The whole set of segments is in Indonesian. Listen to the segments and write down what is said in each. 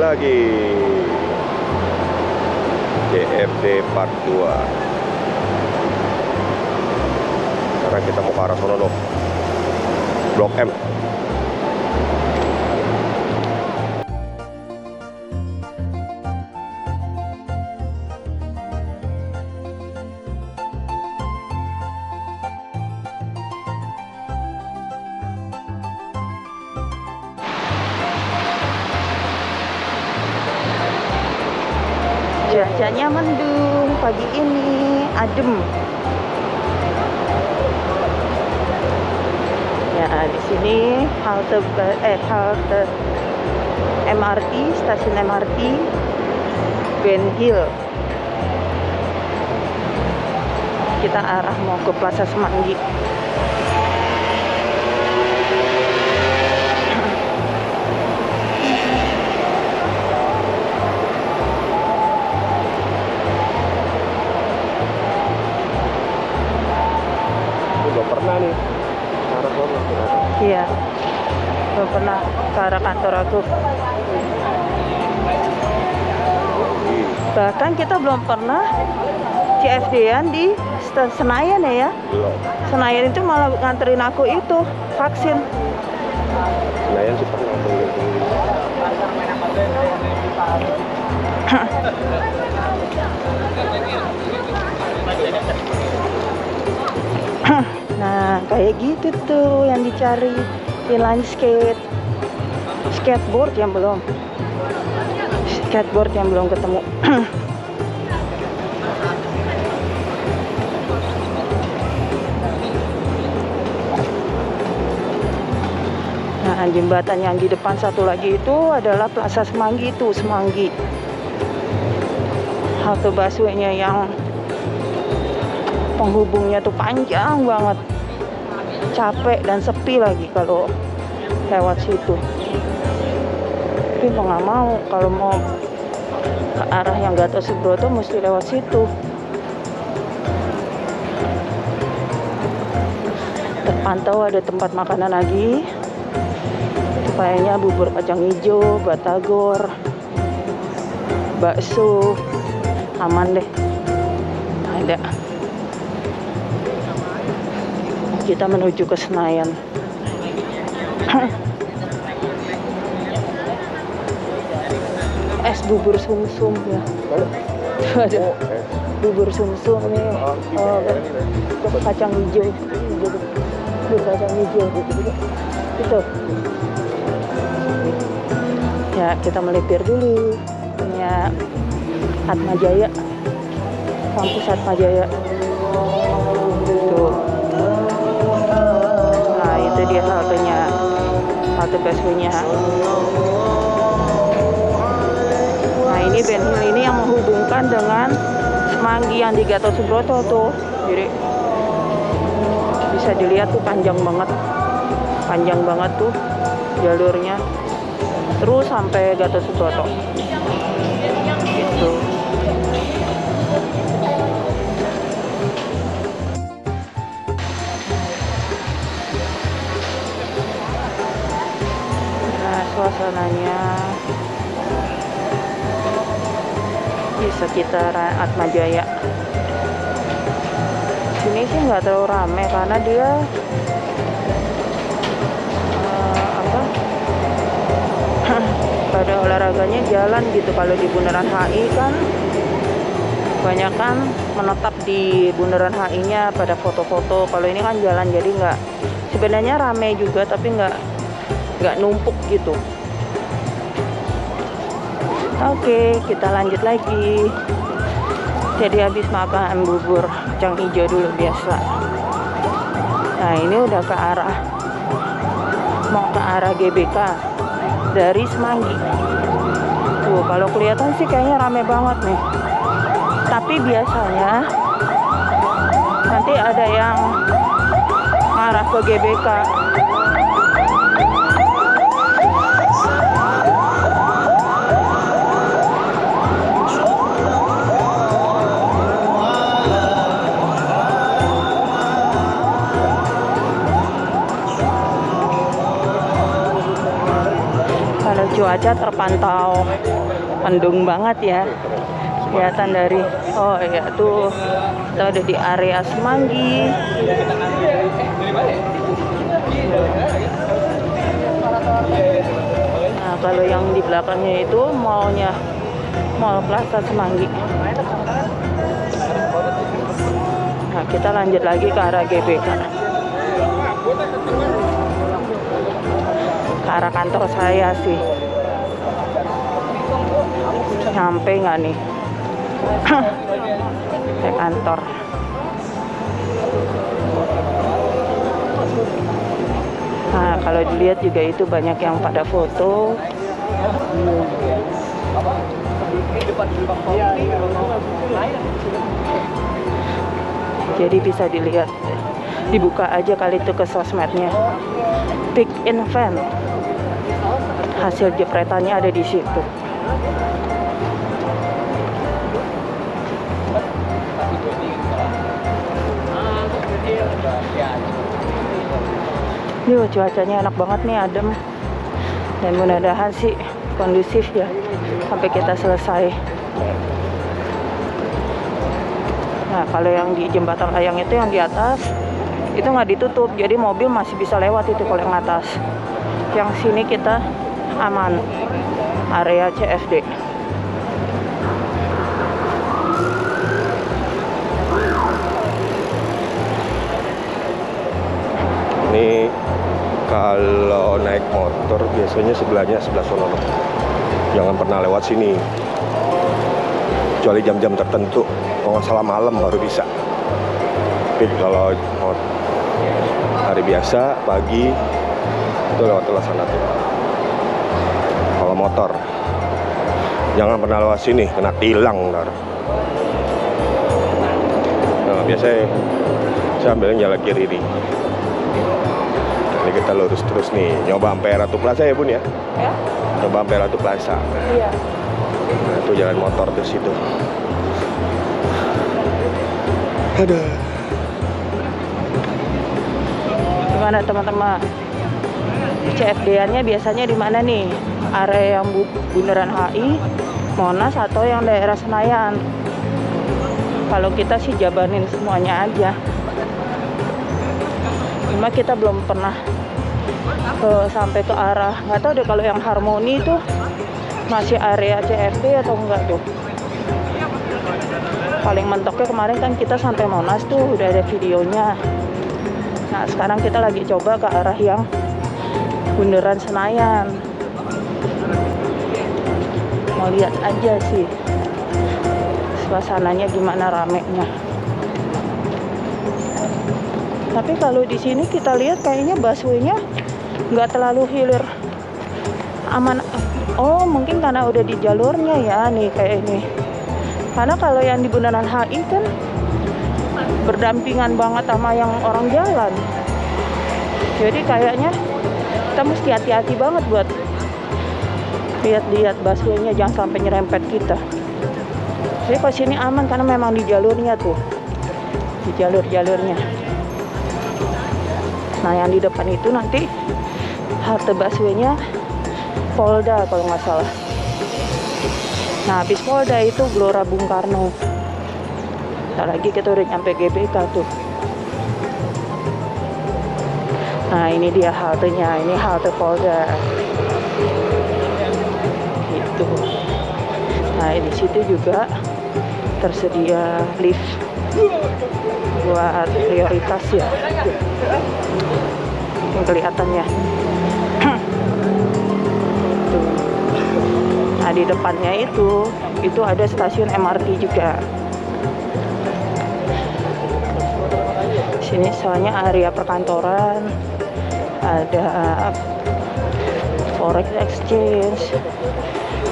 lagi CFD Part 2. Sekarang kita mau ke arah sono loh, Blok M. Cuacanya mendung pagi ini, adem. Ya, di sini halte MRT, stasiun MRT Ben Hill. Kita arah mau ke Plaza Semanggi. Belum pernah nih ke arah sono. Iya, belum pernah ke arah kantor aku. Bahkan kita belum pernah CFD-an di Senayan ya. Belum. Senayan itu malah nganterin aku itu vaksin. Senayan sih pernah tuh. Nah, kayak gitu tuh yang dicari, inline skate, skateboard yang belum ketemu. Nah, jembatan yang di depan satu lagi itu adalah Plaza Semanggi itu, Semanggi. Halte busway-nya yang penghubungnya tuh panjang banget, capek dan sepi lagi kalau lewat situ. Tapi mau nggak mau, kalau mau ke arah yang Gatot Subroto mesti lewat situ. Terpantau ada tempat makanan lagi, kayaknya bubur kacang hijau, batagor, bakso, aman deh, ada. Kita menuju ke Senayan. Es bubur sumsum ya. Tuh ada bubur sumsum nih. Kacang hijau. Bubur kacang hijau. Itu. Ya, kita melipir dulu. Punya Atmajaya. Kampus Atmajaya. Tuh. Nah, itu dia haltenya. Halte busway-nya. Nah, ini Ben Hill ini yang menghubungkan dengan Semanggi yang di Gatot Subroto tuh. Jadi bisa dilihat tuh panjang banget tuh jalurnya, terus sampai Gatot Subroto. Gitu. Nah, suasananya di sekitar Atmajaya. Sini sih nggak terlalu rame karena dia pada olahraganya jalan gitu. Kalau di Bundaran HI kan kebanyakan menetap di Bundaran HI-nya pada foto-foto. Kalau ini kan jalan, jadi nggak, sebenarnya rame juga tapi nggak numpuk gitu. Oke, kita lanjut lagi. Jadi habis makan bubur kacang hijau dulu biasa. Nah, ini udah mau ke arah GBK dari Semanggi. Tuh, kalau kelihatan sih kayaknya rame banget nih. Tapi biasanya nanti ada yang arah ke GBK. cuaca terpantau mendung banget ya, kelihatan dari iya tuh kita udah di area Semanggi. Nah kalau yang di belakangnya itu mallnya Mall Plaza Semanggi. Nah kita lanjut lagi ke arah GBK, ke arah kantor saya sih. Nyampe nggak nih ke kantor? Nah kalau dilihat juga itu banyak yang pada foto. Jadi bisa dilihat, dibuka aja kali itu ke sosmednya. Pick in Van, hasil jepretannya ada di situ. Yuh, cuacanya enak banget nih, adem. Dan mudah-mudahan sih kondusif ya sampai kita selesai. Nah kalau yang di jembatan layang itu yang di atas itu nggak ditutup, jadi mobil masih bisa lewat itu kalau yang atas. Yang sini kita aman, area CFD. Ini kalau naik motor biasanya sebelahnya sebelah sono. Jangan pernah lewat sini. Kecuali jam-jam tertentu. Kalau nggak salah malam baru bisa. Tapi kalau hari biasa pagi itu lewat sana tuh. Kalau motor jangan pernah lewat sini, kena tilang ntar. Nah biasanya saya ambilnya jalan kiri nih. Ini kita lurus terus nih, nyoba sampai Ratu Plaza ya Bun ya? Ya. Nyoba sampai Ratu Plaza. Iya. Nah itu jalan motor terus itu. Ada. Gimana teman-teman? CFD-nya biasanya di mana nih? Area yang Bundaran HI, Monas atau yang daerah Senayan? Kalau kita sih jabanin semuanya aja. Cuma kita belum pernah sampai ke arah, nggak tahu deh kalau yang Harmoni itu masih area CFD atau enggak tuh. Paling mentoknya kemarin kan kita sampai Monas tuh udah ada videonya. Nah sekarang kita lagi coba ke arah yang Bundaran Senayan. Mau lihat aja sih suasananya gimana ramenya. Tapi kalau di sini kita lihat kayaknya busway-nya nggak terlalu hilir, aman. Oh mungkin karena udah di jalurnya ya nih kayak ini. Karena kalau yang di Bundaran HI kan berdampingan banget sama yang orang jalan. Jadi kayaknya kita mesti hati-hati banget buat lihat-lihat busway-nya, jangan sampai nyerempet kita. Jadi kalau sini aman karena memang di jalurnya tuh, di jalur-jalurnya. Nah yang di depan itu nanti halte busway-nya Polda kalau nggak salah. Nah habis Polda itu Gelora Bung Karno. Ntar lagi kita udah nyampe GBK tuh. Nah ini dia haltenya, ini halte Polda. Gitu. Nah di situ juga tersedia lift buat prioritas ya. Yang kelihatannya. Nah di depannya itu ada stasiun MRT juga. Sini soalnya area perkantoran, ada Forex Exchange,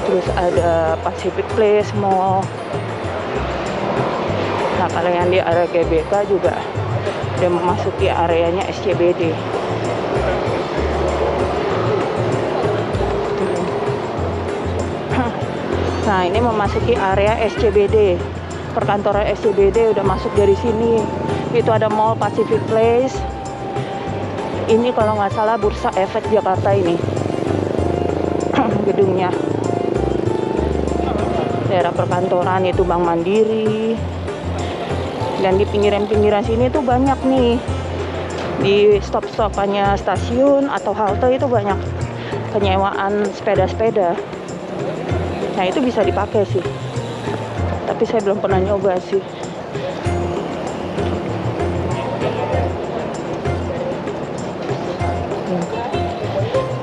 terus ada Pacific Place Mall. Nah kalau yang di area GBK juga udah memasuki areanya SCBD. Nah ini memasuki area SCBD, perkantoran SCBD udah masuk dari sini. Itu ada Mall Pacific Place. Ini kalau nggak salah Bursa Efek Jakarta ini. gedungnya. Daerah perkantoran itu Bank Mandiri. Dan di pinggiran-pinggiran sini tuh banyak nih. Di stop-stopannya stasiun atau halte itu banyak penyewaan sepeda-sepeda. Nah, itu bisa dipakai sih. Tapi saya belum pernah nyoba sih.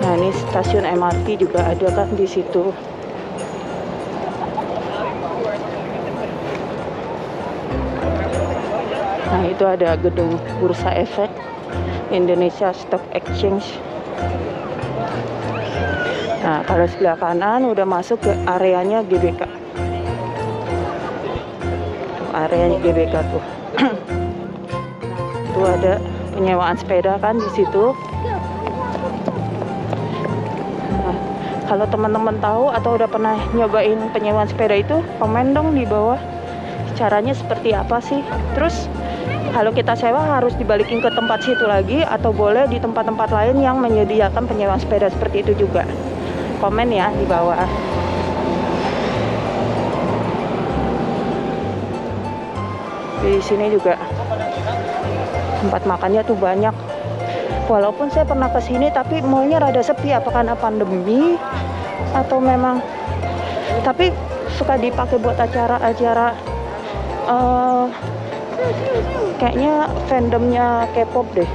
Nah, ini stasiun MRT juga ada kan di situ. Nah, itu ada gedung Bursa Efek Indonesia Stock Exchange. Nah, kalau sebelah kanan udah masuk ke areanya GBK. Tuh, areanya GBK tuh. Tuh ada penyewaan sepeda kan di situ. Nah, kalau teman-teman tahu atau udah pernah nyobain penyewaan sepeda itu, komen dong di bawah. Caranya seperti apa sih? Terus kalau kita sewa harus dibalikin ke tempat situ lagi atau boleh di tempat-tempat lain yang menyediakan penyewaan sepeda seperti itu juga? Komen ya di bawah. Di sini juga tempat makannya tuh banyak. Walaupun saya pernah ke sini tapi mallnya rada sepi, apa karena pandemi atau memang, tapi suka dipakai buat acara-acara kayaknya fandomnya K-pop deh,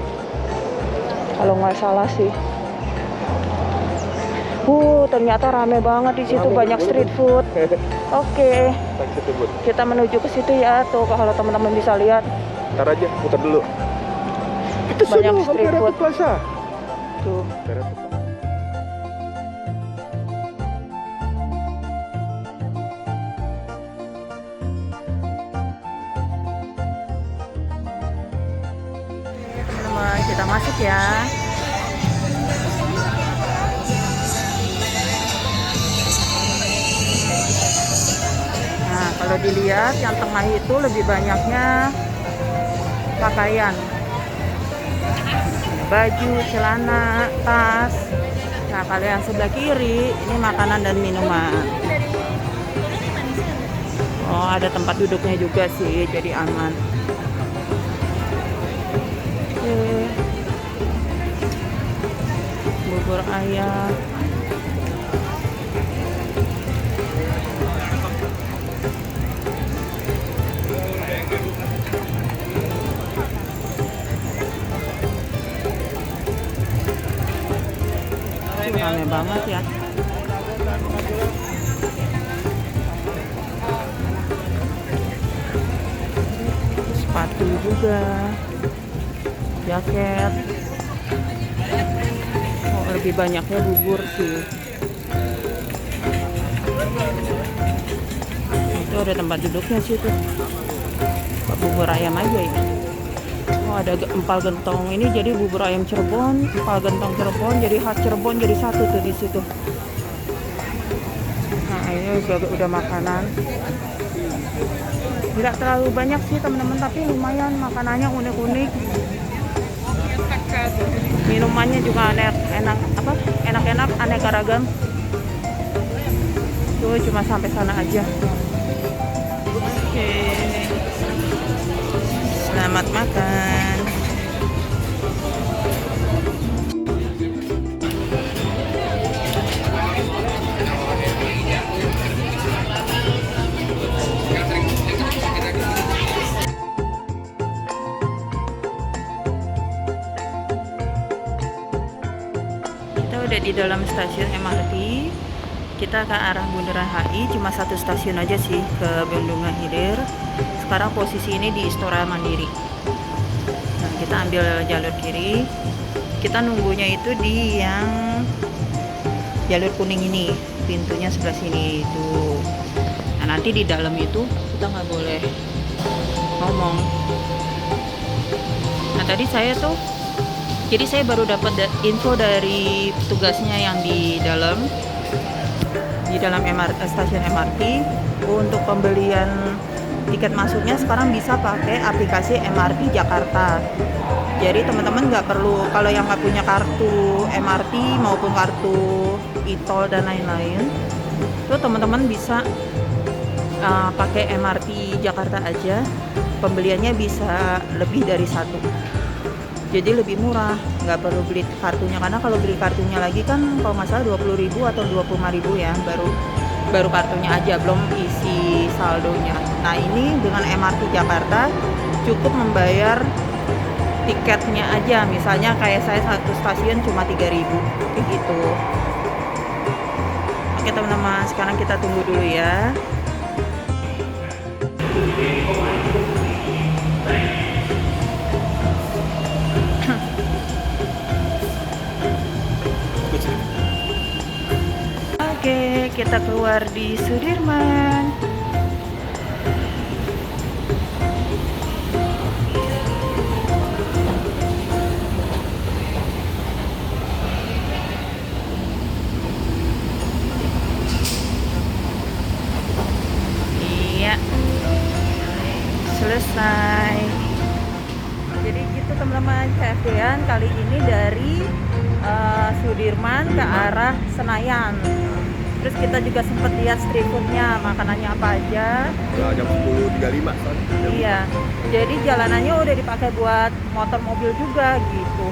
kalau nggak salah sih. Ternyata rame banget di situ, banyak street food. Oke, kita menuju ke situ ya. Tuh kalau teman-teman bisa lihat. Ntar aja, putar dulu. Itu Banyak street food. Plaza. Tuh. Teman-teman, kita masuk ya. Nah, kalau dilihat yang tengah itu lebih banyaknya pakaian, baju, celana, tas. Nah, kalau yang sebelah kiri ini makanan dan minuman. Oh, ada tempat duduknya juga sih, jadi aman. Oke. Bubur ayam. Rame banget ya. Sepatu juga, jaket. Oh, lebih banyaknya bubur sih. Itu ada tempat duduknya sih tuh. Bubur ayam aja ya. Oh, ada empal gentong ini jadi bubur ayam Cirebon, empal gentong Cirebon jadi khas Cirebon, jadi satu tuh di situ. Nah, ini udah makanan. Nggak terlalu banyak sih teman-teman, tapi lumayan makanannya unik-unik. Minumannya juga enak-enak, aneka ragam. Tuh cuma sampai sana aja. Oke. Selamat makan. Kita udah di dalam stasiun MRT. Kita ke arah Bundaran HI, cuma satu stasiun aja sih, ke Bendungan Hilir. Sekarang posisi ini di Istora Mandiri. Nah, kita ambil jalur kiri. Kita nunggunya itu di yang jalur kuning ini, pintunya sebelah sini itu. Nah, nanti di dalam itu kita nggak boleh ngomong. Nah, tadi saya baru dapat info dari petugasnya yang di dalam stasiun MRT untuk pembelian tiket masuknya sekarang bisa pakai aplikasi MRT Jakarta. Jadi teman-teman nggak perlu, kalau yang nggak punya kartu MRT maupun kartu e-tol dan lain-lain, itu teman-teman bisa pakai MRT Jakarta aja. Pembeliannya bisa lebih dari satu, jadi lebih murah, nggak perlu beli kartunya. Karena kalau beli kartunya lagi kan kalau nggak salah 20.000 atau 25.000 ya, baru kartunya aja, belum isi saldonya. Nah ini dengan MRT Jakarta cukup membayar tiketnya aja, misalnya kayak saya satu stasiun cuma 3.000 kayak gitu. Oke teman-teman, sekarang kita tunggu dulu ya. Oke, kita keluar di Sudirman. Iya, selesai. Jadi gitu teman-teman, CFD-an kali ini dari Sudirman ke arah Senayan. Terus kita juga sempat lihat street foodnya, makanannya apa aja. Udah jam 10.35 kan? Iya, jadi jalanannya udah dipakai buat motor mobil juga gitu.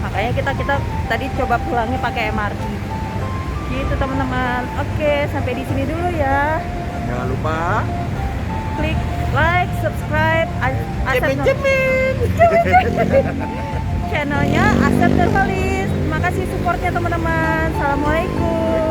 Makanya kita tadi coba pulangnya pakai MRT. Gitu teman-teman. Oke, sampai di sini dulu ya. Jangan lupa Klik like, subscribe, channelnya Asep Nurholis. Terima kasih supportnya teman-teman. Assalamualaikum.